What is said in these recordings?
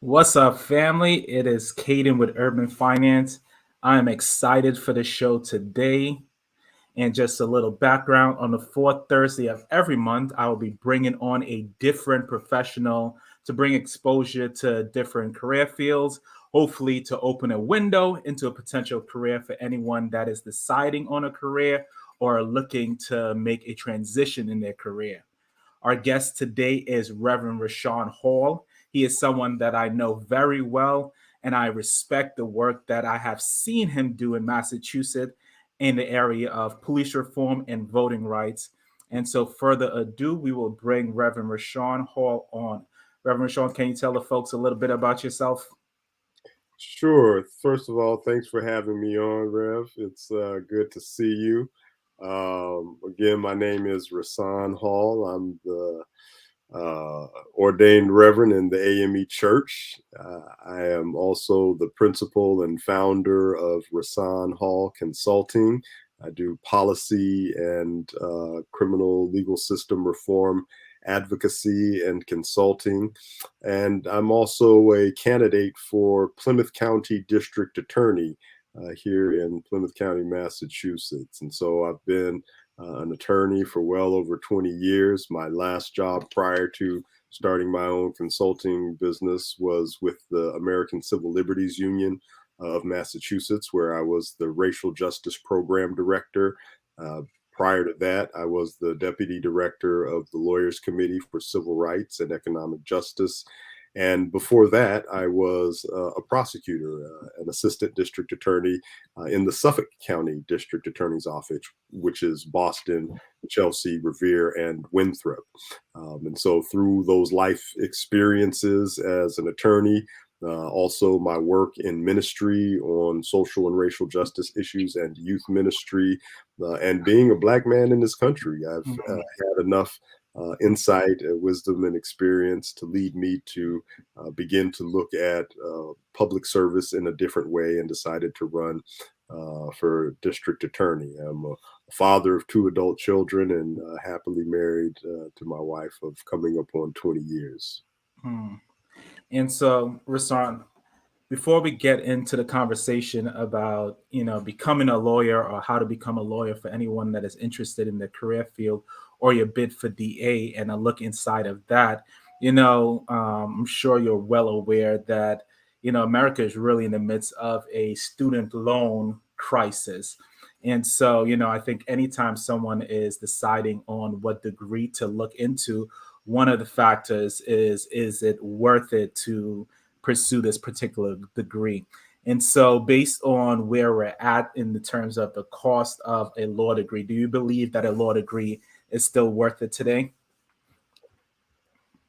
What's up, family? It is Caden with Urban Finance. I am excited for the show today. And just a little background, on the fourth Thursday of every month, I will be bringing on a different professional to bring exposure to different career fields, hopefully to open a window into a potential career for anyone that is deciding on a career or looking to make a transition in their career. Our guest today is Reverend Rahsaan Hall. He is someone that I know very well, and I respect the work that I have seen him do in Massachusetts in the area of police reform and voting rights. And so, further ado, we will bring Reverend Rahsaan Hall on. Reverend Rahsaan, can you tell the folks a little bit about yourself? Sure. First of all, thanks for having me on, Rev. It's good to see you. Again, my name is Rahsaan Hall. I'm the ordained reverend in the AME Church. I am also the principal and founder of Rahsaan Hall Consulting. I do policy and criminal legal system reform advocacy and consulting. And I'm also a candidate for Plymouth County District Attorney here in Plymouth County, Massachusetts. And so I've been an attorney for well over 20 years. My last job prior to starting my own consulting business was with the American Civil Liberties Union of Massachusetts, where I was the Racial Justice Program Director. Prior to that, I was the Deputy Director of the Lawyers Committee for Civil Rights and Economic Justice. And before that, I was a prosecutor, an assistant district attorney in the Suffolk County District Attorney's Office, which is Boston, Chelsea, Revere, and Winthrop. And so through those life experiences as an attorney, also my work in ministry on social and racial justice issues and youth ministry, and being a Black man in this country, I've had enough insight, wisdom, and experience to lead me to begin to look at public service in a different way, and decided to run for district attorney. I'm a father of 2 adult children and happily married to my wife of coming up on 20 years. And so, Rahsaan, before we get into the conversation about, becoming a lawyer or how to become a lawyer for anyone that is interested in the career field or your bid for DA and a look inside of that, I'm sure you're well aware that, America is really in the midst of a student loan crisis. And so, I think anytime someone is deciding on what degree to look into, one of the factors is it worth it to pursue this particular degree? And so, based on where we're at in the terms of the cost of a law degree, do you believe that a law degree is still worth it today?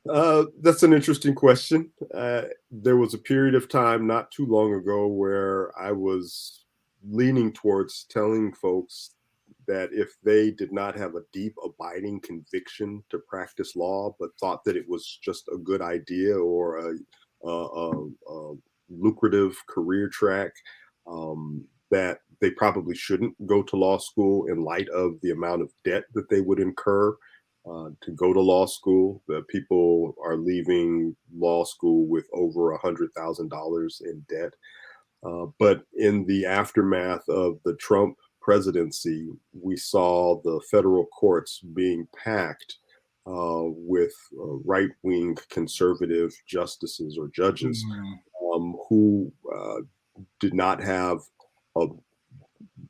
That's an interesting question. There was a period of time not too long ago where I was leaning towards telling folks that if they did not have a deep, abiding conviction to practice law, but thought that it was just a good idea or a lucrative career track, that they probably shouldn't go to law school in light of the amount of debt that they would incur to go to law school. The people are leaving law school with over $100,000 in debt. But in the aftermath of the Trump presidency, we saw the federal courts being packed with right-wing conservative justices or judges who did not have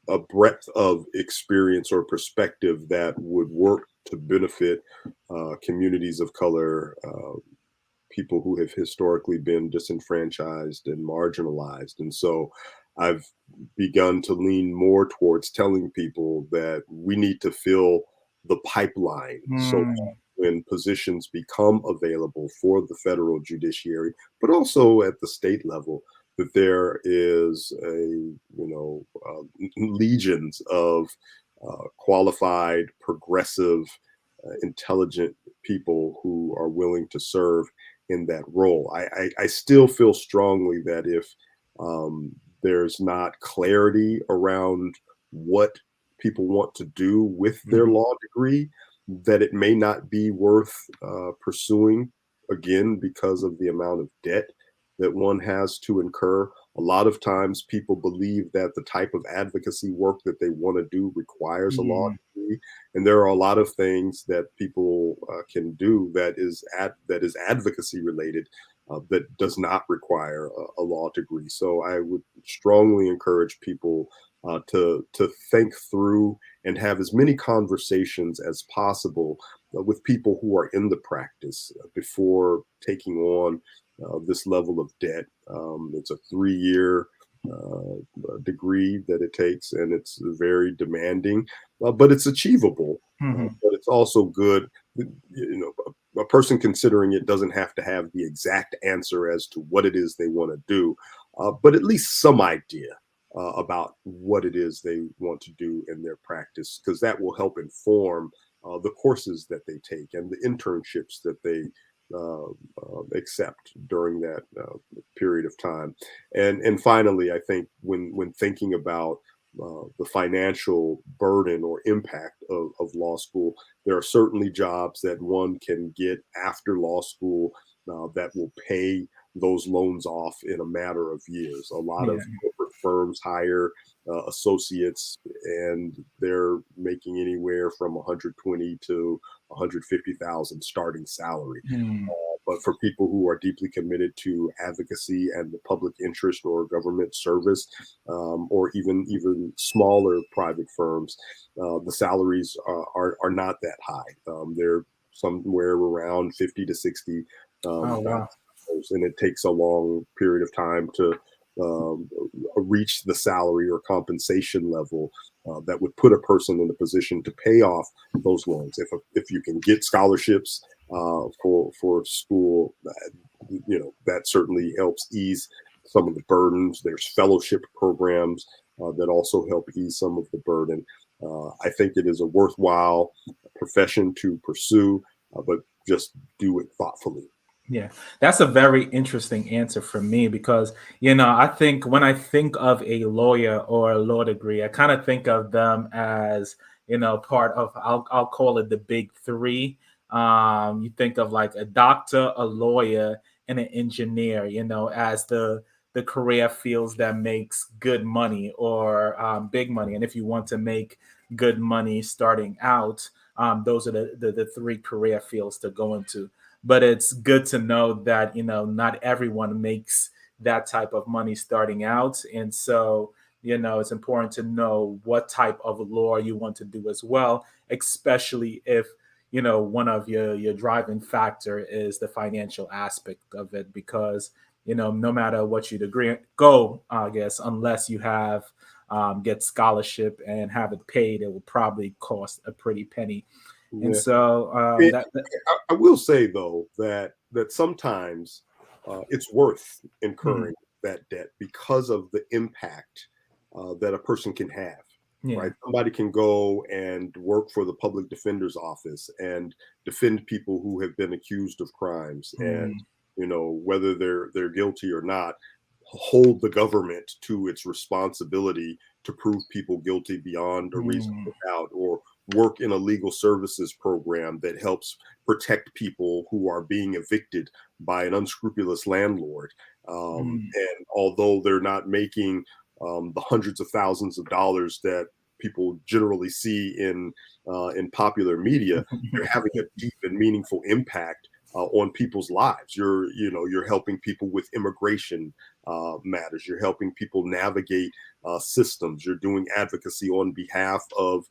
a breadth of experience or perspective that would work to benefit communities of color, people who have historically been disenfranchised and marginalized. And so I've begun to lean more towards telling people that we need to fill the pipeline so Mm, when positions become available for the federal judiciary, but also at the state level, that there is legions of qualified, progressive, intelligent people who are willing to serve in that role. I still feel strongly that if um, there's not clarity around what people want to do with their mhm, law degree, that it may not be worth pursuing again because of the amount of debt that one has to incur. A lot of times people believe that the type of advocacy work that they want to do requires a law mm, degree, and there are a lot of things that people can do that is advocacy related that does not require a law degree. So I would strongly encourage people to think through and have as many conversations as possible with people who are in the practice before taking on this level of debt. It's a 3 year degree that it takes, and it's very demanding, but it's achievable. mhm. But it's also good. A person considering it doesn't have to have the exact answer as to what it is they want to do, but at least some idea about what it is they want to do in their practice, because that will help inform the courses that they take and the internships that they accept during that period of time. And finally, I think when thinking about the financial burden or impact of law school, there are certainly jobs that one can get after law school that will pay those loans off in a matter of years. A lot of Yeah. corporate firms hire associates, and they're making anywhere from 120 to 150,000 starting salary. Mm, But for people who are deeply committed to advocacy and the public interest or government service, or even smaller private firms, the salaries are not that high. They're somewhere around 50 to 60 oh, thousand wow. dollars, and it takes a long period of time to um, reach the salary or compensation level that would put a person in a position to pay off those loans. If you can get scholarships for school, that certainly helps ease some of the burdens. There's fellowship programs that also help ease some of the burden. I think it is a worthwhile profession to pursue, but just do it thoughtfully. Yeah, that's a very interesting answer for me because, I think when I think of a lawyer or a law degree, I kind of think of them as, part of, I'll call it the big three. You think of like a doctor, a lawyer, and an engineer, as the career fields that makes good money or big money. And if you want to make good money starting out, those are the three career fields to go into, but it's good to know that not everyone makes that type of money starting out, and so it's important to know what type of law you want to do as well, especially if one of your driving factor is the financial aspect of it, because no matter what you degree go, I guess, unless you have get scholarship and have it paid, it will probably cost a pretty penny. And Yeah. so It, that I will say though that sometimes it's worth mhm. incurring that debt because of the impact that a person can have. Yeah. Right, somebody can go and work for the public defender's office and defend people who have been accused of crimes, and Mm, whether they're guilty or not, hold the government to its responsibility to prove people guilty beyond a mm, reasonable doubt, or work in a legal services program that helps protect people who are being evicted by an unscrupulous landlord. mm, And although they're not making the hundreds of thousands of dollars that people generally see in popular media, they're having a deep and meaningful impact on people's lives. You're helping people with immigration matters. You're helping people navigate systems. You're doing advocacy on behalf of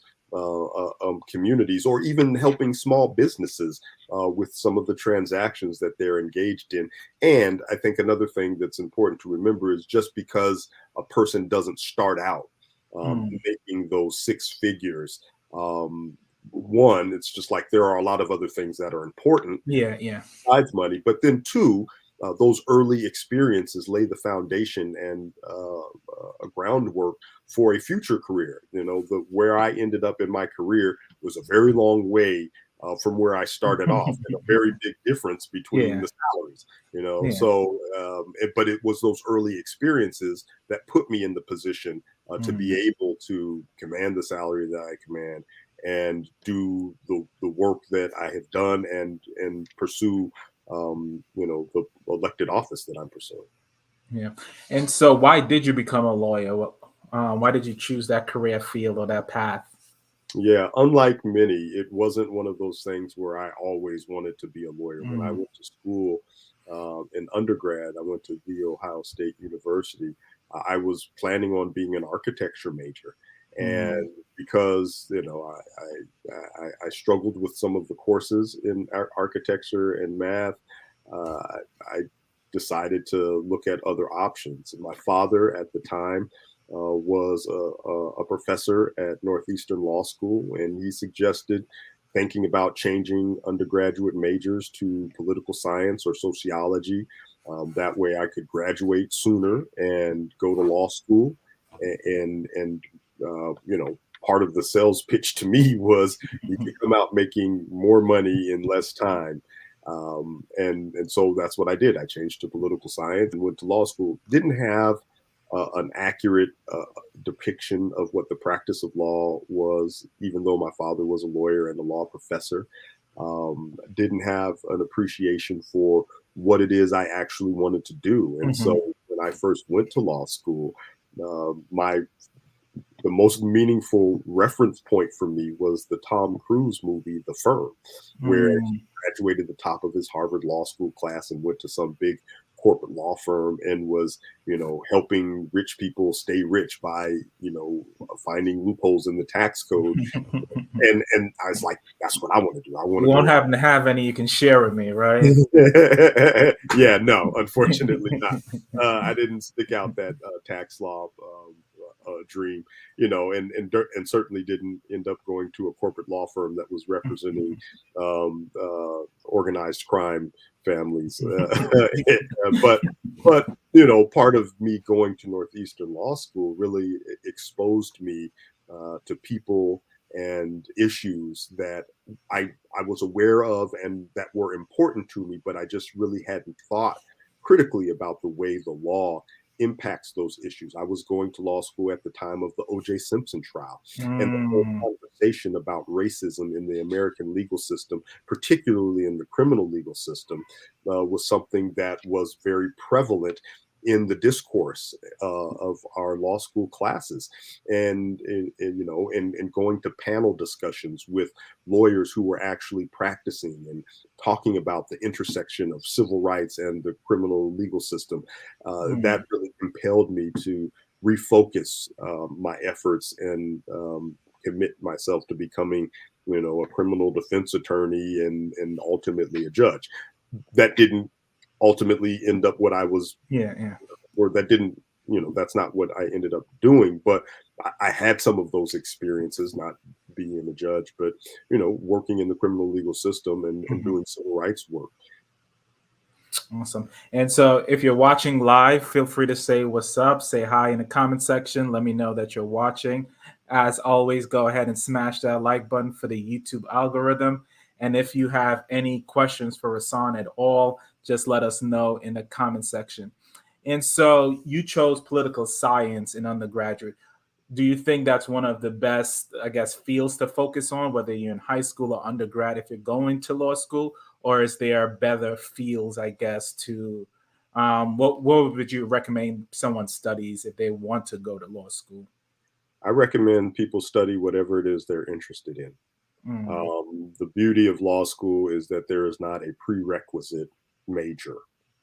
communities, or even helping small businesses with some of the transactions that they're engaged in. And I think another thing that's important to remember is just because a person doesn't start out Mm. making those six figures, one, it's just like there are a lot of other things that are important Yeah, yeah. besides money. But then two, those early experiences lay the foundation and a groundwork for a future career. You know, where I ended up in my career was a very long way from where I started off, and a very big difference between Yeah, the salaries. You know, yeah. so but it was those early experiences that put me in the position to be Mm. able to command the salary that I command and do the work that I have done and pursue the elected office that I'm pursuing. Yeah. And so why did you become a lawyer? Why did you choose that career field or that path? Yeah, unlike many, it wasn't one of those things where I always wanted to be a lawyer. When I Mm. went to school in undergrad, I went to the Ohio State University. I was planning on being an architecture major, Mm. and because I struggled with some of the courses in architecture and math, I decided to look at other options. And my father at the time was a professor at Northeastern Law School, and he suggested thinking about changing undergraduate majors to political science or sociology. That way, I could graduate sooner and go to law school. And part of the sales pitch to me was you could come out making more money in less time. And so that's what I did. I changed to political science and went to law school. Didn't have an accurate depiction of what the practice of law was, even though my father was a lawyer and a law professor. Didn't have an appreciation for what it is I actually wanted to do. And Hmm. so when I first went to law school, my the most meaningful reference point for me was the Tom Cruise movie, The Firm, where he Mm. graduated the top of his Harvard Law School class and went to some big corporate law firm and was, helping rich people stay rich by, finding loopholes in the tax code. And I was like, that's what I want to do. I want You to won't go happen to have any you can share with me, right? yeah, no, unfortunately not. I didn't stick out that tax law dream, and certainly didn't end up going to a corporate law firm that was representing organized crime families. But part of me going to Northeastern Law School really exposed me to people and issues that I was aware of and that were important to me, but I just really hadn't thought critically about the way the law impacts those issues. I was going to law school at the time of the OJ Simpson trial, and the whole Mm. conversation about racism in the American legal system, particularly in the criminal legal system, was something that was very prevalent in the discourse of our law school classes, and going to panel discussions with lawyers who were actually practicing and talking about the intersection of civil rights and the criminal legal system. That Mm. really compelled me to refocus my efforts and commit myself to becoming, a criminal defense attorney and ultimately a judge. That didn't ultimately end up what I was, Yeah, yeah. or that didn't, that's not what I ended up doing. But I had some of those experiences, not being a judge, but working in the criminal legal system and Mhm. doing civil rights work. Awesome. And so if you're watching live, feel free to say what's up, say hi in the comment section. Let me know that you're watching. As always, go ahead and smash that like button for the YouTube algorithm. And if you have any questions for Rahsaan at all, just let us know in the comment section. And so you chose political science in undergraduate. Do you think that's one of the best, I guess, fields to focus on, whether you're in high school or undergrad, if you're going to law school, or is there better fields, I guess, to what would you recommend someone studies if they want to go to law school? I recommend people study whatever it is they're interested in. Mm. The beauty of law school is that there is not a prerequisite major.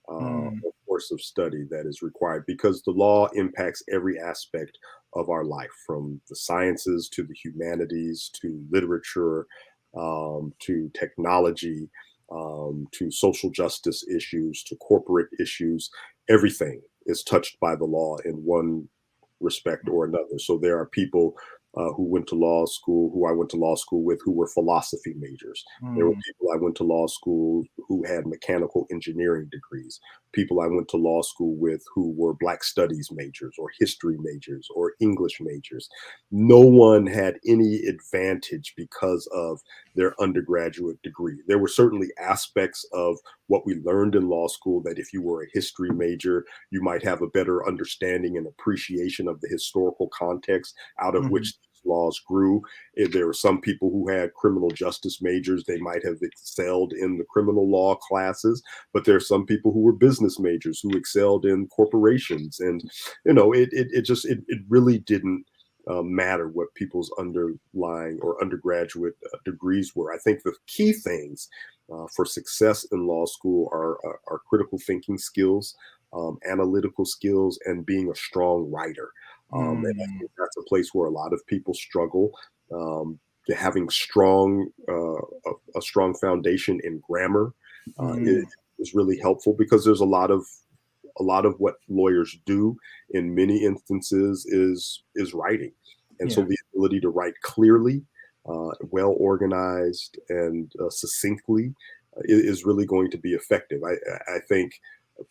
Of Mm. course of study that is required because the law impacts every aspect of our life, from the sciences to the humanities to literature, to technology, to social justice issues, to corporate issues. Everything is touched by the law in one respect or another. So there are people who went to law school, who I went to law school with, who were philosophy majors. There were Mm, people I went to law school who had mechanical engineering degrees. People I went to law school with who were Black studies majors or history majors or English majors. No one had any advantage because of their undergraduate degree. There were certainly aspects of what we learned in law school that if you were a history major, you might have a better understanding and appreciation of the historical context out of mhm. which these laws grew. If there were some people who had criminal justice majors, they might have excelled in the criminal law classes, but there are some people who were business majors who excelled in corporations. And, it really didn't matter what people's underlying or undergraduate degrees were. I think the key things for success in law school are critical thinking skills, analytical skills, and being a strong writer. And I Mm, think that's a place where a lot of people struggle. Having a strong foundation in grammar mm, is really helpful because there's a lot of what lawyers do in many instances is writing, and so yeah. the ability to write clearly, well organized, and succinctly is really going to be effective. I think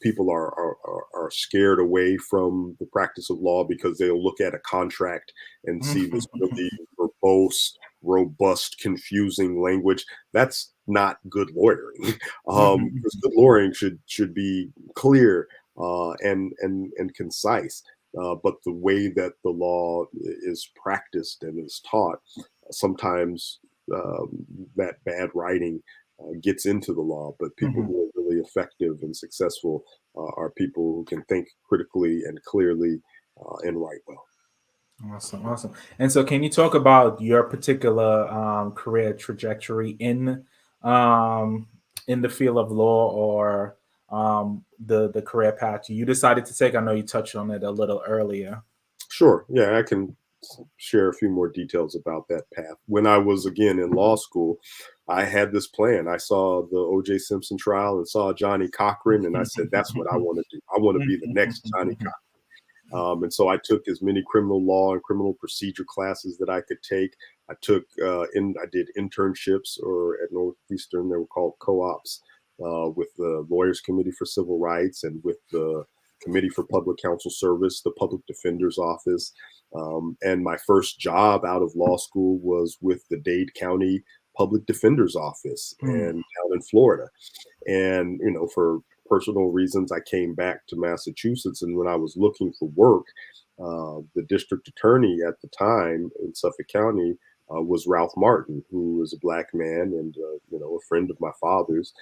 people are scared away from the practice of law because they'll look at a contract and see this really verbose, robust, confusing language. That's not good lawyering. Because good lawyering should be clear and concise. But the way that the law is practiced and is taught, sometimes that bad writing gets into the law. But people Mhm. who are really effective and successful are people who can think critically and clearly and write well. Awesome, awesome. And so, can you talk about your particular career trajectory um, in the field of law, or the career path you decided to take? I know you touched on it a little earlier. Sure. Yeah, I can share a few more details about that path. When I was again in law school, I had this plan. I saw the OJ Simpson trial and saw Johnny Cochran, and I said, "That's what I want to do. I want to be the next Johnny Cochran." And so I took as many criminal law and criminal procedure classes that I could take. I did internships, or at Northeastern they were called co-ops, with the Lawyers Committee for Civil Rights and with the Committee for Public Counsel Service, the Public Defender's Office. And my first job out of law school was with the Dade County Public Defender's Office Mm, and down in Florida. And, for personal reasons, I came back to Massachusetts. And when I was looking for work, the district attorney at the time in Suffolk County was Ralph Martin, who was a Black man and, a friend of my father's.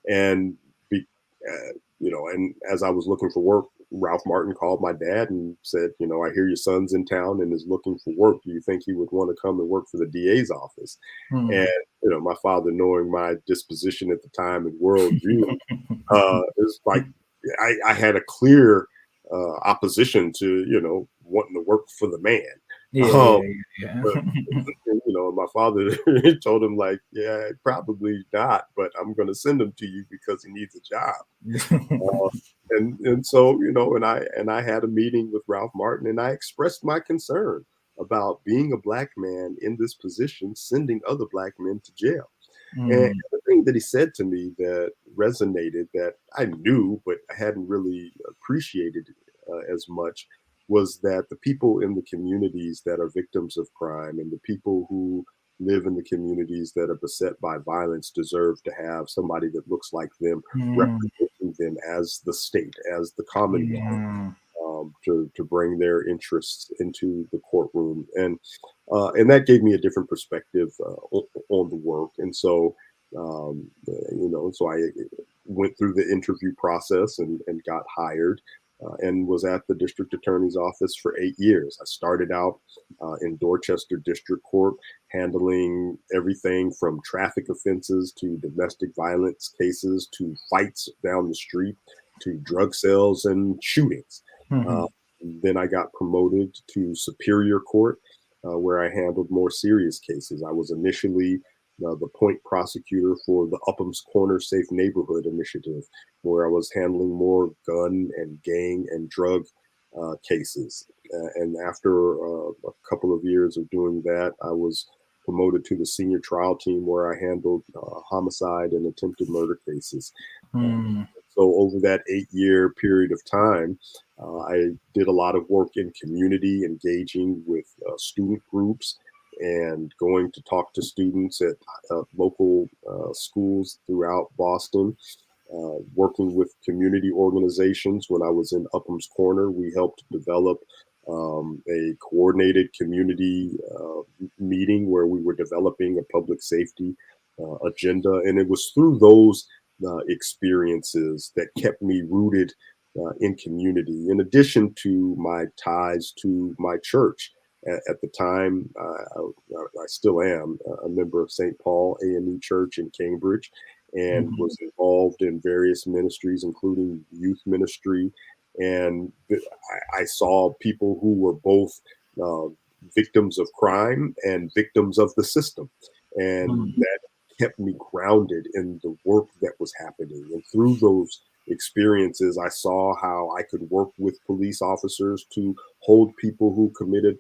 And, be, and as I was looking for work, Ralph Martin called my dad and said, "I hear your son's in town and is looking for work. Do you think he would want to come and work for the DA's office?" And, mm. my father, knowing my disposition at the time and worldview, it's like I had a clear opposition to wanting to work for the man. Yeah, Um, yeah, yeah, but my father told him like, "Yeah, probably not, but I'm going to send him to you because he needs a job." yeah. Uh, and so and I had a meeting with Ralph Martin, and I expressed my concern about being a Black man in this position, sending other Black men to jail. And Mm, the thing that he said to me that resonated, that I knew, but I hadn't really appreciated as much, was that the people in the communities that are victims of crime and the people who live in the communities that are beset by violence deserve to have somebody that looks like them mm, representing them as the state, as the Commonwealth, mm, to bring their interests into the courtroom, and that gave me a different perspective on the work, and so so I went through the interview process and got hired. And was at the district attorney's office for 8 years. I started out in Dorchester District Court, handling everything from traffic offenses to domestic violence cases to fights down the street. to drug sales and shootings. Uh, Mhm. then I got promoted to Superior Court, where I handled more serious cases. I was initially the point prosecutor for the Upham's Corner Safe Neighborhood Initiative, where I was handling more gun and gang and drug cases. And after a couple of years of doing that, I was promoted to the senior trial team, where I handled homicide and attempted murder cases. Uh, Mm. so over that 8-year period of time, I did a lot of work in community, engaging with student groups and going to talk to students at local schools throughout Boston, working with community organizations. When I was in Upham's Corner, we helped develop a coordinated community meeting where we were developing a public safety agenda. And it was through those experiences that kept me rooted in community, in addition to my ties to my church. At the time, I still am a member of St. Paul AME Church in Cambridge, and Mhm. was involved in various ministries, including youth ministry. And I saw people who were both uh, victims of crime and victims of the system. And Mm. that kept me grounded in the work that was happening. And through those experiences, I saw how I could work with police officers to hold people who committed,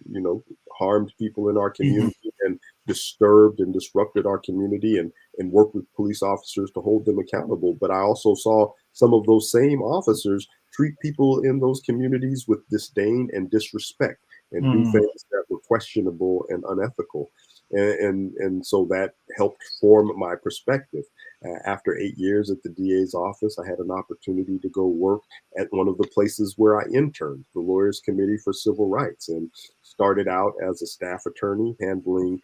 you know, harmed people in our Mhm. community and disturbed and disrupted our community, and work with police officers to hold them accountable. But I also saw some of those same officers treat people in those communities with disdain and disrespect, and do Mm. things that were questionable and unethical. And so that helped form my perspective. After 8 years at the DA's office, I had an opportunity to go work at one of the places where I interned, the Lawyers Committee for Civil Rights, and started out as a staff attorney handling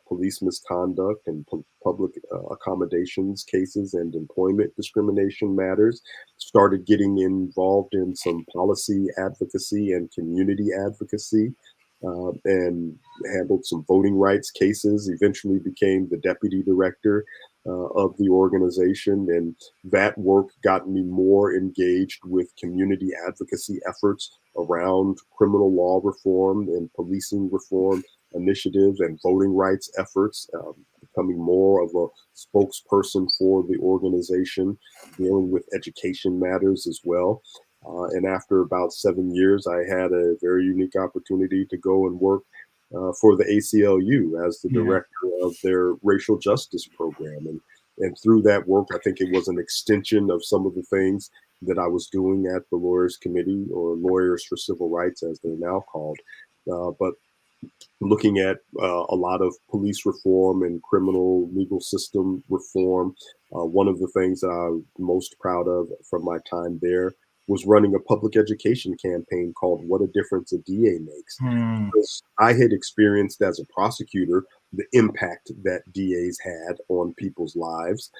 police misconduct and public accommodations cases and employment discrimination matters. Started getting involved in some policy advocacy and community advocacy, and handled some voting rights cases. Eventually became the deputy director of the organization, and that work got me more engaged with community advocacy efforts around criminal law reform and policing reform initiatives and voting rights efforts, becoming more of a spokesperson for the organization, dealing with education matters as well. And after about 7 years, I had a very unique opportunity to go and work for the ACLU as the Yeah. director of their racial justice program. And through that work, I think it was an extension of some of the things that I was doing at the Lawyers Committee, or Lawyers for Civil Rights, as they're now called. But looking at a lot of police reform and criminal legal system reform. One of the things that I'm most proud of from my time there was running a public education campaign called What a Difference a DA Makes. Mm. Because I had experienced as a prosecutor the impact that DAs had on people's lives.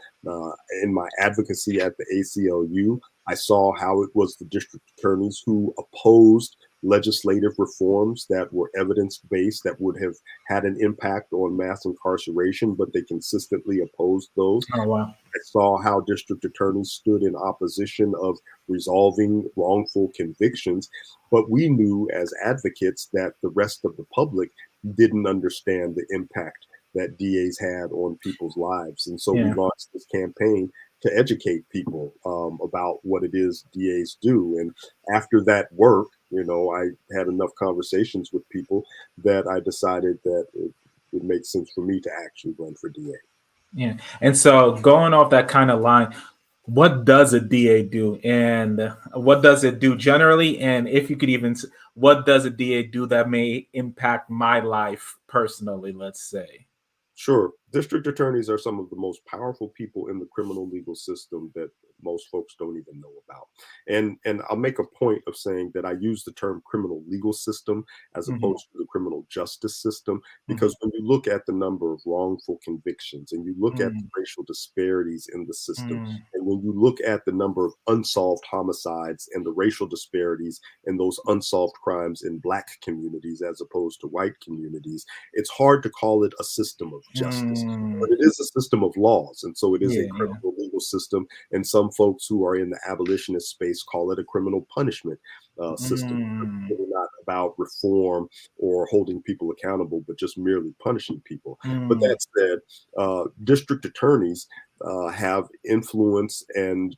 In my advocacy at the ACLU, I saw how it was the district attorneys who opposed legislative reforms that were evidence based, that would have had an impact on mass incarceration, but they consistently opposed those. Oh wow. I saw how district attorneys stood in opposition of resolving wrongful convictions, but we knew as advocates that the rest of the public didn't understand the impact that DAs had on people's lives. And so we Yeah. launched this campaign to educate people about what it is DAs do. And after that work, I had enough conversations with people that I decided that it would make sense for me to actually run for DA. Yeah. And so going off that kind of line, what does a DA do, and what does it do generally? And if you could even, what does a DA do that may impact my life personally, let's say? Sure. District attorneys are some of the most powerful people in the criminal legal system that most folks don't even know about. And I'll make a point of saying that I use the term criminal legal system as Mhm. opposed to the criminal justice system, because when you look at the number of wrongful convictions and you look at the racial disparities in the system, and when you look at the number of unsolved homicides and the racial disparities and those unsolved crimes in Black communities as opposed to white communities, it's hard to call it a system of justice. But it is a system of laws. And so it is a Yeah, yeah. criminal legal system. And some folks who are in the abolitionist space call it a criminal punishment system. It's really not about reform or holding people accountable, but just merely punishing people. But that said, district attorneys have influence and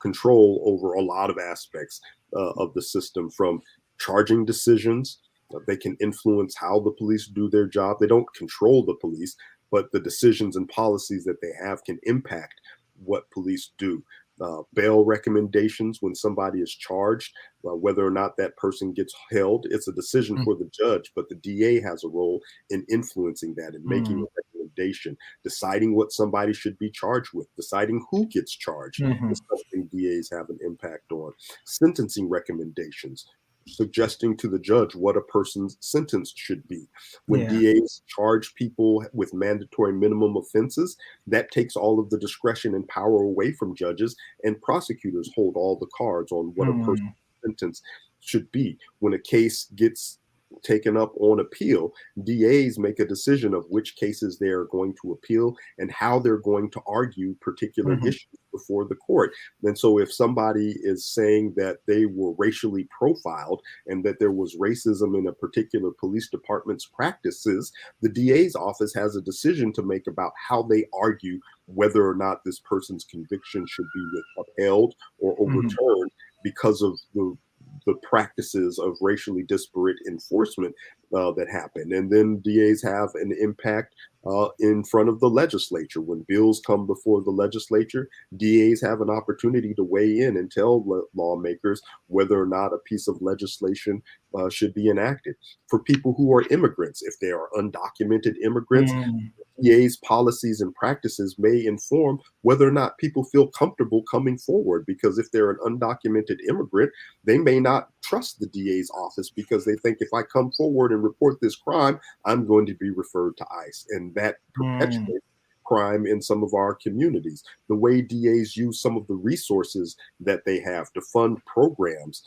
control over a lot of aspects of the system, from charging decisions. They can influence how the police do their job. They don't control the police, but the decisions and policies that they have can impact what police do. Bail recommendations when somebody is charged, whether or not that person gets held, it's a decision for the judge, but the DA has a role in influencing that and making a recommendation, deciding what somebody should be charged with, deciding who gets charged is something DAs have an impact on. Sentencing recommendations, suggesting to the judge what a person's sentence should be. When Yeah. DAs charge people with mandatory minimum offenses, that takes all of the discretion and power away from judges, and prosecutors hold all the cards on what a person's sentence should be. When a case gets taken up on appeal, DAs make a decision of which cases they are going to appeal and how they're going to argue particular issues before the court. And so if somebody is saying that they were racially profiled and that there was racism in a particular police department's practices, the DA's office has a decision to make about how they argue whether or not this person's conviction should be upheld or overturned because of the practices of racially disparate enforcement that happen. And then DAs have an impact in front of the legislature. When bills come before the legislature, DAs have an opportunity to weigh in and tell lawmakers whether or not a piece of legislation should be enacted. For people who are immigrants, if they are undocumented immigrants, DA's policies and practices may inform whether or not people feel comfortable coming forward, because if they're an undocumented immigrant, they may not trust the DA's office because they think if I come forward and report this crime, I'm going to be referred to ICE. And that perpetuates crime in some of our communities. The way DAs use some of the resources that they have to fund programs,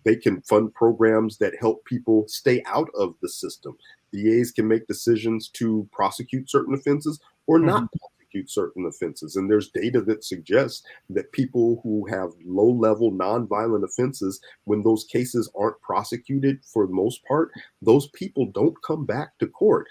they can fund programs that help people stay out of the system. DAs can make decisions to prosecute certain offenses or not prosecute certain offenses. And there's data that suggests that people who have low-level nonviolent offenses, when those cases aren't prosecuted for the most part, those people don't come back to court.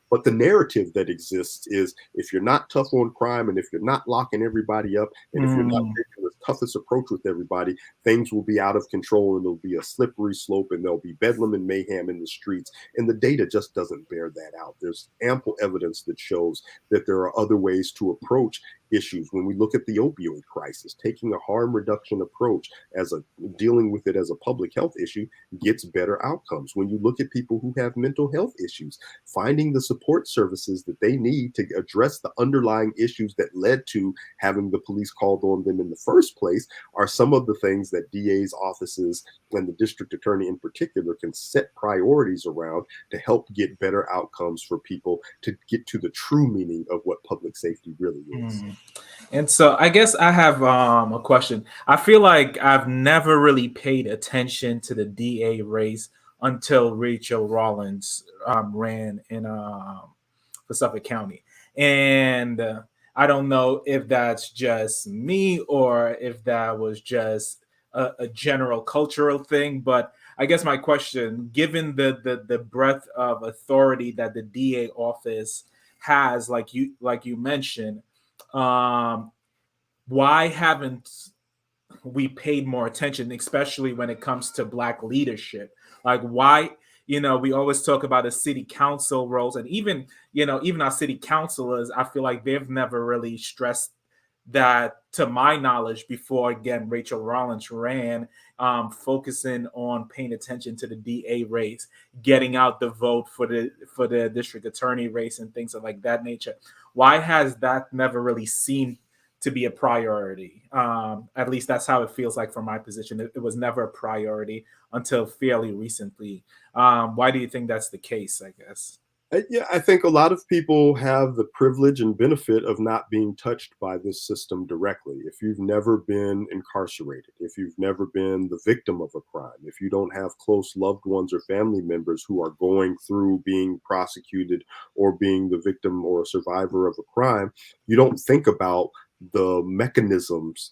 But the narrative that exists is if you're not tough on crime and if you're not locking everybody up and if you're not taking the toughest approach with everybody, things will be out of control and there'll be a slippery slope and there'll be bedlam and mayhem in the streets. And the data just doesn't bear that out. There's ample evidence that shows that there are other ways to approach issues. When we look at the opioid crisis, taking a harm reduction approach as a dealing with it as a public health issue gets better outcomes. When you look at people who have mental health issues, finding the support services that they need to address the underlying issues that led to having the police called on them in the first place are some of the things that DA's offices and the district attorney in particular can set priorities around to help get better outcomes for people, to get to the true meaning of what public safety really is. And so I guess I have a question. I feel like I've never really paid attention to the DA race until Rachel Rollins ran in for Suffolk County. And I don't know if that's just me or if that was just a general cultural thing. But I guess my question, given the breadth of authority that the DA office has, like you mentioned, why haven't we paid more attention, especially when it comes to Black leadership? Like, why? We always talk about the city council roles, and even our city councilors, I feel like they've never really stressed that, to my knowledge, before again Rachel Rollins ran, focusing on paying attention to the DA race, getting out the vote for the district attorney race and things of like that nature. Why has that never really seen to be a priority. At least that's how it feels like from my position. It was never a priority until fairly recently. Why do you think that's the case? I guess. Yeah, I think a lot of people have the privilege and benefit of not being touched by this system directly. If you've never been incarcerated, if you've never been the victim of a crime, if you don't have close loved ones or family members who are going through being prosecuted or being the victim or a survivor of a crime, you don't think about the mechanisms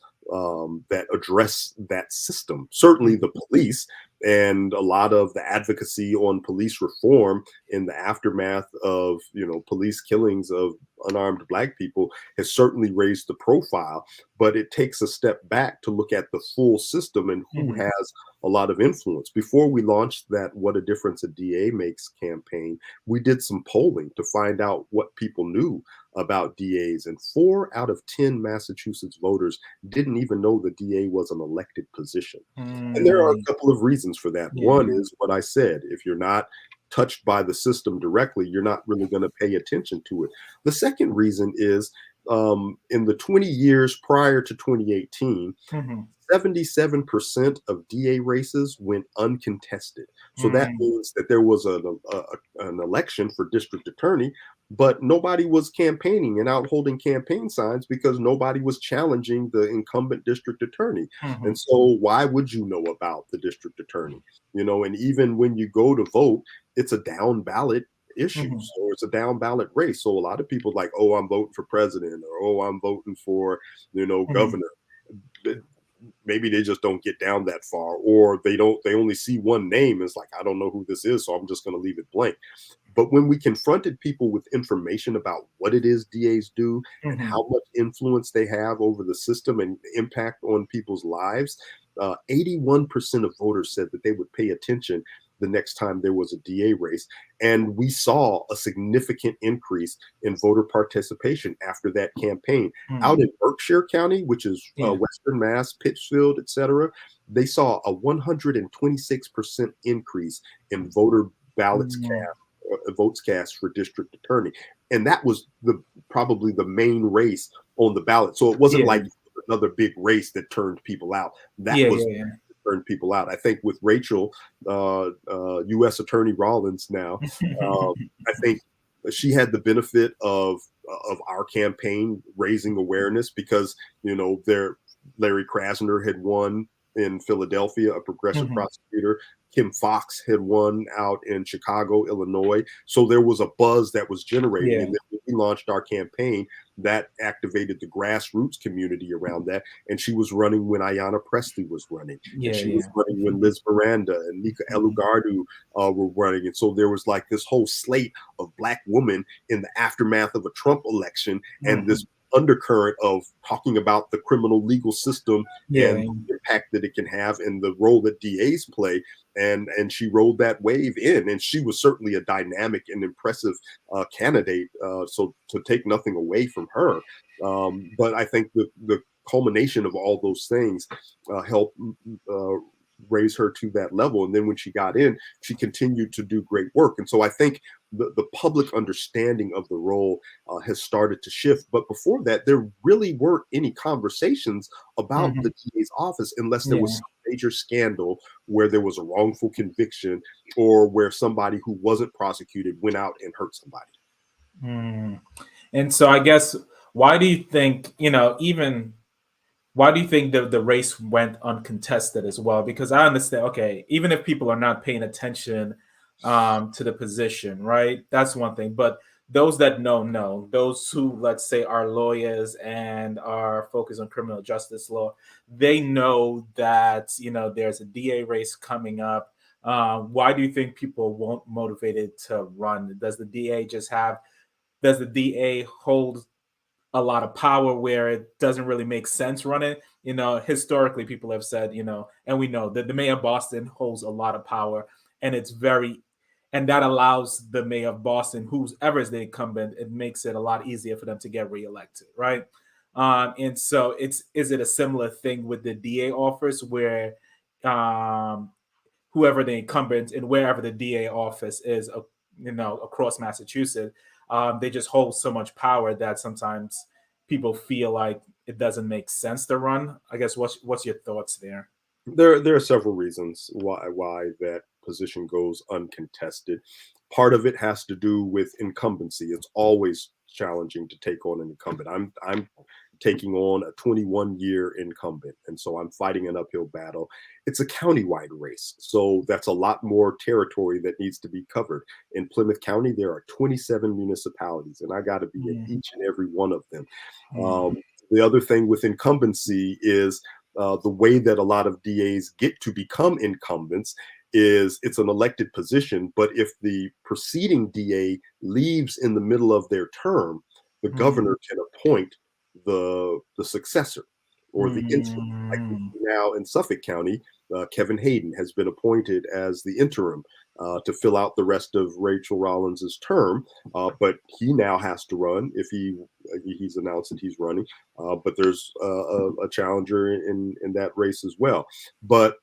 that address that system. Certainly, the police and a lot of the advocacy on police reform in the aftermath of police killings of unarmed Black people has certainly raised the profile, but it takes a step back to look at the full system and who Mhm. has a lot of influence. Before we launched that What a Difference a DA Makes campaign, we did some polling to find out what people knew about DAs, and 4 out of 10 Massachusetts voters didn't even know the DA was an elected position. And there are a Mm, couple of reasons for that. yeah. One is what I said. If you're not touched by the system directly, you're not really going to pay attention to it. The second reason is in the 20 years prior to 2018, Mhm. 77% of DA races went uncontested. So that Mm, means that there was an election for district attorney, but nobody was campaigning and out holding campaign signs because nobody was challenging the incumbent district attorney. And mhm. so, why would you know about the district attorney? And even when you go to vote, it's a down ballot issue. Mhm. So it's a down ballot race. So a lot of people like, oh, I'm voting for president, or oh, I'm voting for, Mhm. governor. Maybe they just don't get down that far, or they only see one name. It's like, I don't know who this is, so I'm just going to leave it blank. But when we confronted people with information about what it is DAs do and Mhm. how much influence they have over the system and impact on people's lives, 81% of voters said that they would pay attention the next time there was a DA race. And we saw a significant increase in voter participation after that campaign. Out Mm, in Berkshire County, which is yeah. Western Mass, Pittsfield, etc., they saw a 126% increase in ballots Mm, votes cast for district attorney, and that was probably the main race on the ballot. So it wasn't like yeah. another big race that turned people out. That Yeah, was yeah, yeah. turned people out. I think with Rachel, U.S. Attorney Rollins now, I think she had the benefit of our campaign raising awareness because there Larry Krasner had won in Philadelphia, a progressive Mhm. prosecutor. Kim Fox had won out in Chicago, Illinois. So there was a buzz that was generating. Yeah. And then when we launched our campaign, that activated the grassroots community around that. And she was running when Ayanna Pressley was running. And Yeah, she was yeah. running when Liz Miranda and Nika Mhm. Elugardu were running. And so there was like this whole slate of Black women in the aftermath of a Trump election, and this Mhm. undercurrent of talking about the criminal legal system Yeah. and the impact that it can have and the role that DAs play. And she rode that wave in, and she was certainly a dynamic and impressive candidate. So to take nothing away from her, but I think the culmination of all those things helped raise her to that level. And then when she got in, she continued to do great work. And so I think the public understanding of the role has started to shift. But before that, there really weren't any conversations about Mhm. the DA's office unless there was Yeah. some major scandal where there was a wrongful conviction or where somebody who wasn't prosecuted went out and hurt somebody. Mm. And so I guess why do you think, even why do you think the race went uncontested as well? Because I understand, okay, even if people are not paying attention to the position, right? That's one thing. But those that know, those who, let's say, are lawyers and are focused on criminal justice law, they know that, there's a DA race coming up. Why do you think people won't motivated to run? Does the DA hold a lot of power where it doesn't really make sense running? Historically, people have said, and we know that the mayor of Boston holds a lot of power, and and that allows the mayor of Boston, whoever is the incumbent, it makes it a lot easier for them to get reelected, right? And so is it a similar thing with the DA office where um, whoever the incumbent and wherever the DA office is, across Massachusetts, they just hold so much power that sometimes people feel like it doesn't make sense to run. I guess what's your thoughts there? There are several reasons why that position goes uncontested. Part of it has to do with incumbency. It's always challenging to take on an incumbent. I'm taking on a 21-year incumbent, and so I'm fighting an uphill battle. It's a countywide race, so that's a lot more territory that needs to be covered. In Plymouth County, there are 27 municipalities, and I got to be in Mm, each and every one of them. mm, The other thing with incumbency is the way that a lot of DAs get to become incumbents is it's an elected position, but if the preceding DA leaves in the middle of their term, the mm, governor can appoint the successor or the interim. Like mm, now in Suffolk County, Kevin Hayden has been appointed as the interim to fill out the rest of Rachel Rollins's term, but he now has to run if he's announced that he's running. But there's a challenger in that race as well. But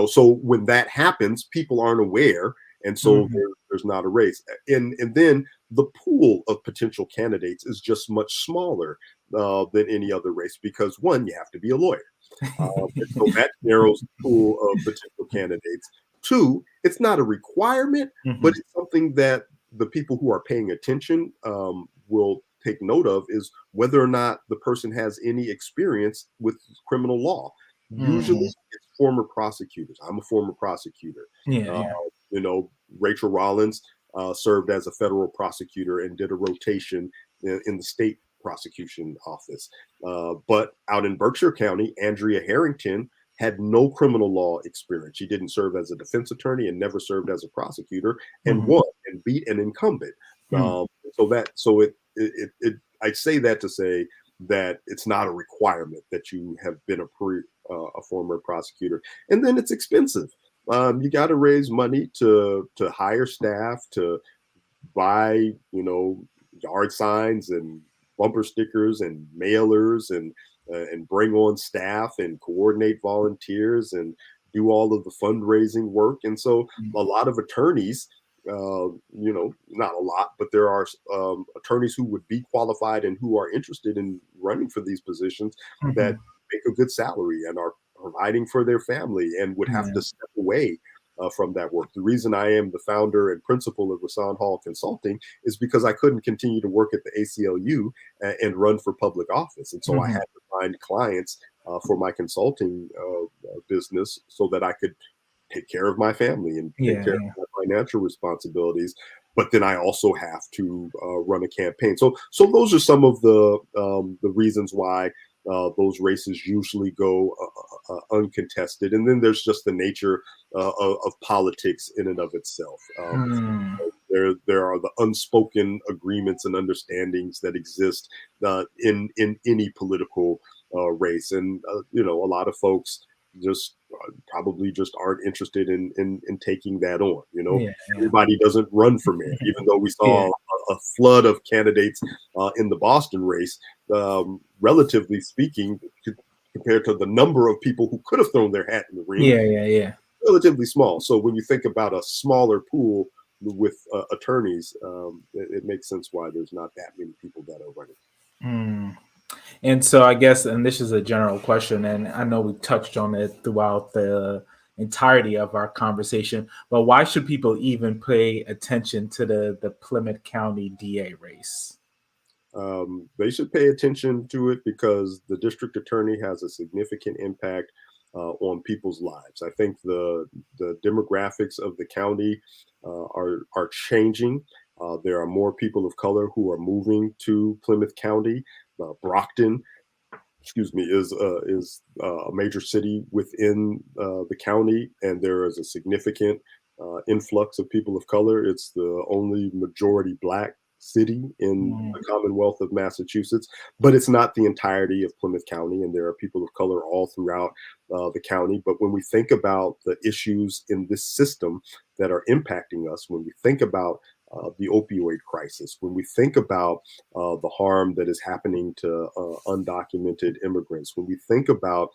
so when that happens, people aren't aware, and so mhm, there's not a race. And then the pool of potential candidates is just much smaller than any other race because one, you have to be a lawyer, and so that narrows the pool of potential candidates. Two, it's not a requirement, but mhm, it's something that the people who are paying attention will take note of is whether or not the person has any experience with criminal law. Usually, mm. it's former prosecutors. I'm a former prosecutor. Yeah, Uh, yeah. Rachel Rollins served as a federal prosecutor and did a rotation in the state prosecution office. But out in Berkshire County, Andrea Harrington had no criminal law experience. She didn't serve as a defense attorney and never served as a prosecutor, and Mhm, won and beat an incumbent. mm, I say that to say that it's not a requirement that you have been a former prosecutor, and then it's expensive. You got to raise money to hire staff, to buy, yard signs and bumper stickers and mailers and bring on staff and coordinate volunteers and do all of the fundraising work. And so mm, a lot of attorneys, not a lot, but there are attorneys who would be qualified and who are interested in running for these positions that mhm. make a good salary and are providing for their family and would have Yeah, to step away from that work. The reason I am the founder and principal of Rahsaan Hall Consulting is because I couldn't continue to work at the ACLU and run for public office. And so I had mhm. to find clients for my consulting business so that I could take care of my family and take Yeah, care yeah. of my financial responsibilities. But then I also have to run a campaign. So those are some of the reasons why those races usually go uncontested. And then there's just the nature of politics in and of itself. Mm, There are the unspoken agreements and understandings that exist in any political race, and a lot of folks just probably just aren't interested in taking that on. yeah, yeah. Everybody doesn't run for mayor, even though we Yeah, saw a flood of candidates in the Boston race. Relatively speaking, compared to the number of people who could have thrown their hat in the ring, yeah, yeah, yeah. relatively small. So when you think about a smaller pool with attorneys, it makes sense why there's not that many people that are running. Mm. And so I guess, and this is a general question, and I know we touched on it throughout the entirety of our conversation, but why should people even pay attention to the Plymouth County DA race? They should pay attention to it because the district attorney has a significant impact on people's lives. I think the demographics of the county are changing. There are more people of color who are moving to Plymouth County. Brockton, excuse me, is a major city within the county, and there is a significant influx of people of color. It's the only majority black city in Mm, the Commonwealth of Massachusetts, but it's not the entirety of Plymouth County, and there are people of color all throughout the county. But when we think about the issues in this system that are impacting us, when we think about the opioid crisis, when we think about the harm that is happening to undocumented immigrants, when we think about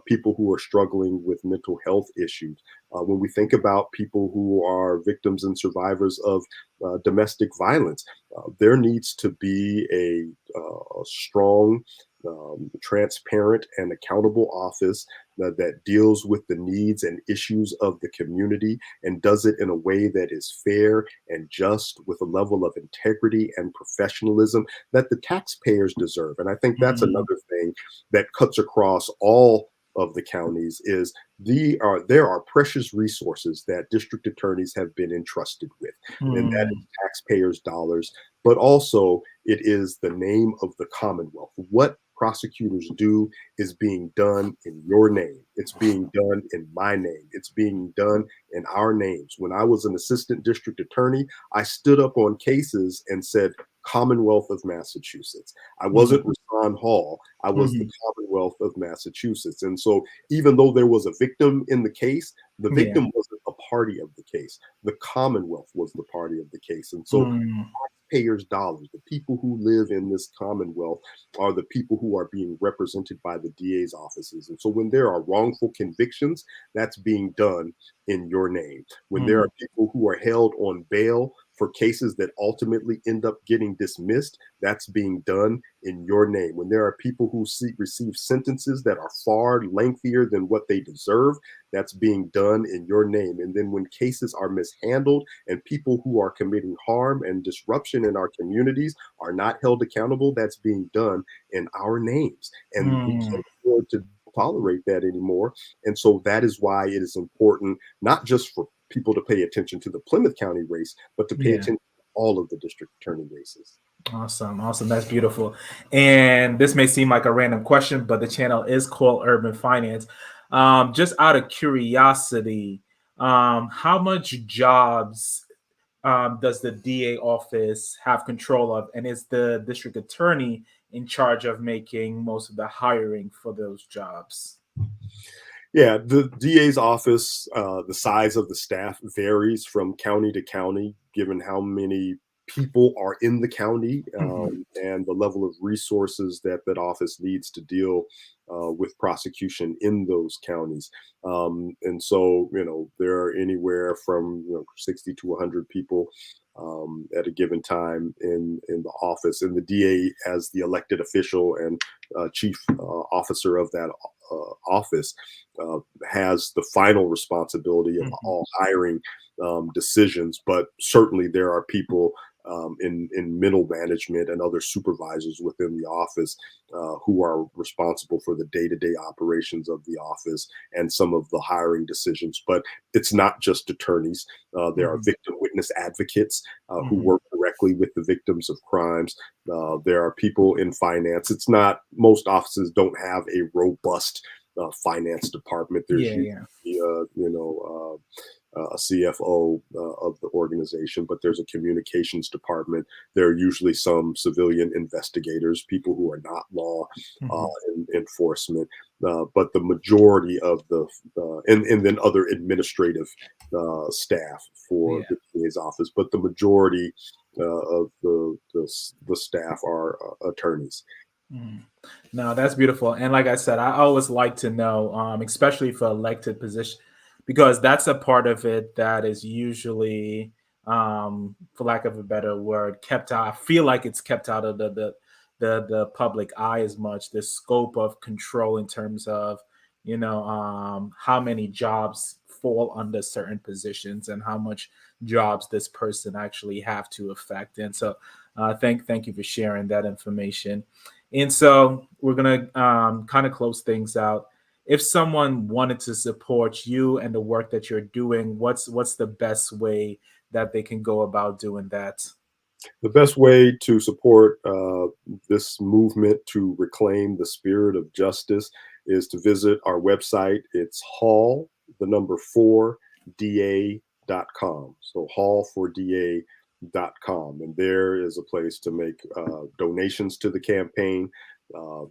people who are struggling with mental health issues, when we think about people who are victims and survivors of domestic violence, there needs to be a strong transparent and accountable office that deals with the needs and issues of the community and does it in a way that is fair and just with a level of integrity and professionalism that the taxpayers deserve. And I think that's Mm, another thing that cuts across all of the counties is there are precious resources that district attorneys have been entrusted with, and that is mm, taxpayers' dollars, but also it is the name of the Commonwealth. What prosecutors do is being done in your name. It's being done in my name. It's being done in our names. When I was an assistant district attorney, I stood up on cases and said, Commonwealth of Massachusetts. I mm, wasn't Rahsaan Hall. I was the mhm. Commonwealth of Massachusetts. And so, even though there was a victim in the case, the Yeah. victim wasn't a party of the case. The Commonwealth was the party of the case. And so, Mm, taxpayers' dollars, the people who live in this Commonwealth, are the people who are being represented by the DA's offices. And so, when there are wrongful convictions, that's being done in your name. When there mm, are people who are held on bail for cases that ultimately end up getting dismissed, that's being done in your name. When there are people who receive sentences that are far lengthier than what they deserve, that's being done in your name. And then when cases are mishandled and people who are committing harm and disruption in our communities are not held accountable, that's being done in our names. And we mm. can't afford to tolerate that anymore. And so that is why it is important, not just for people to pay attention to the Plymouth County race, but to pay Yeah. attention to all of the district attorney races. Awesome. Awesome. That's beautiful. And this may seem like a random question, but the channel is called Urban Finance. Just out of curiosity, how much jobs does the DA office have control of? And is the district attorney in charge of making most of the hiring for those jobs? Yeah, the DA's office, the size of the staff varies from county to county, given how many people are in the county Mhm. and the level of resources that that office needs to deal with prosecution in those counties. And so, there are anywhere from 60 to 100 people at a given time in the office, and the DA, as the elected official and chief officer of that office, has the final responsibility of Mhm. all hiring decisions. But certainly there are people in middle management and other supervisors within the office who are responsible for the day-to-day operations of the office and some of the hiring decisions. But it's not just attorneys. There are Mhm. victim witness advocates who Mhm. work directly with the victims of crimes. There are people in finance. It's not, most offices don't have a robust finance department. There's Yeah, usually yeah. a CFO of the organization, but there's a communications department. There are usually some civilian investigators, people who are not law Mhm. enforcement, but the majority of and then other administrative staff for Yeah. the DA's office, but the majority of the staff are attorneys. Mhm. No, that's beautiful. And like I said, I always like to know, especially for elected position, because that's a part of it that is usually, for lack of a better word, kept out. I feel like it's kept out of the public eye as much. The scope of control in terms of, how many jobs fall under certain positions and how much jobs this person actually have to affect. And so, thank you for sharing that information. And so we're gonna kind of close things out. If someone wanted to support you and the work that you're doing, what's the best way that they can go about doing that? The best way to support this movement to reclaim the spirit of justice is to visit our website. It's hall, the number 4da.com. So hall4da.com. And there is a place to make donations to the campaign.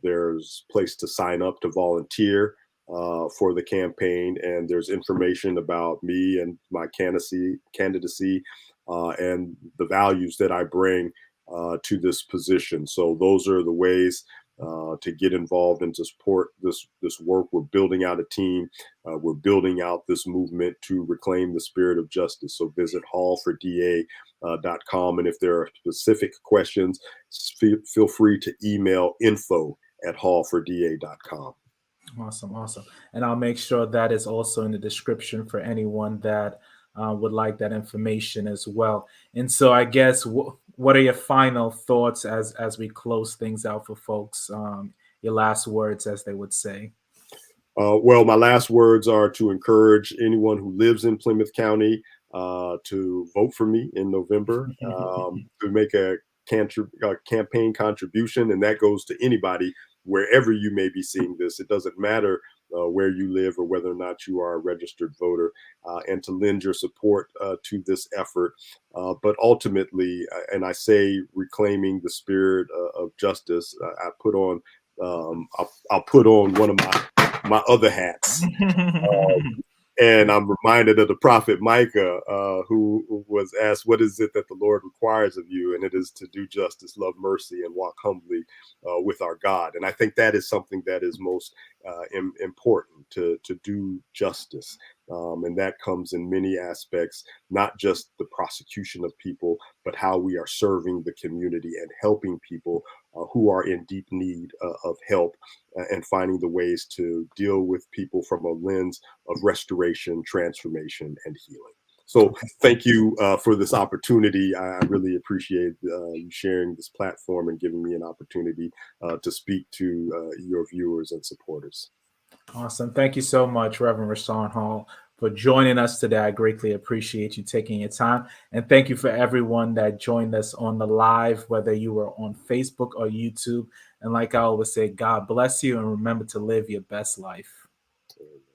There's a place to sign up to volunteer for the campaign. And there's information about me and my candidacy and the values that I bring to this position. So those are the ways to get involved and to support this work. We're building out a team. We're building out this movement to reclaim the spirit of justice. So visit hall4da.com. And if there are specific questions, feel free to email info at hallforda.com. Awesome, awesome. And I'll make sure that is also in the description for anyone that would like that information as well. And so, I guess, what are your final thoughts as we close things out for folks? Your last words, as they would say. Well, my last words are to encourage anyone who lives in Plymouth County to vote for me in November, to make a campaign contribution. And that goes to anybody, wherever you may be seeing this. It doesn't matter where you live or whether or not you are a registered voter, and to lend your support to this effort. But ultimately, and I say reclaiming the spirit of justice, I'll put on one of my other hats. And I'm reminded of the prophet Micah, who was asked, "What is it that the Lord requires of you?" And it is to do justice, love mercy, and walk humbly with our God. And I think that is something that is most important, to do justice. And that comes in many aspects, not just the prosecution of people, but how we are serving the community and helping people who are in deep need of help, and finding the ways to deal with people from a lens of restoration, transformation, and healing. So thank you for this opportunity. I really appreciate you sharing this platform and giving me an opportunity to speak to your viewers and supporters. Awesome. Thank you so much, Reverend Rahsaan Hall, for joining us today. I greatly appreciate you taking your time. And thank you for everyone that joined us on the live, whether you were on Facebook or YouTube. And like I always say, God bless you, and remember to live your best life.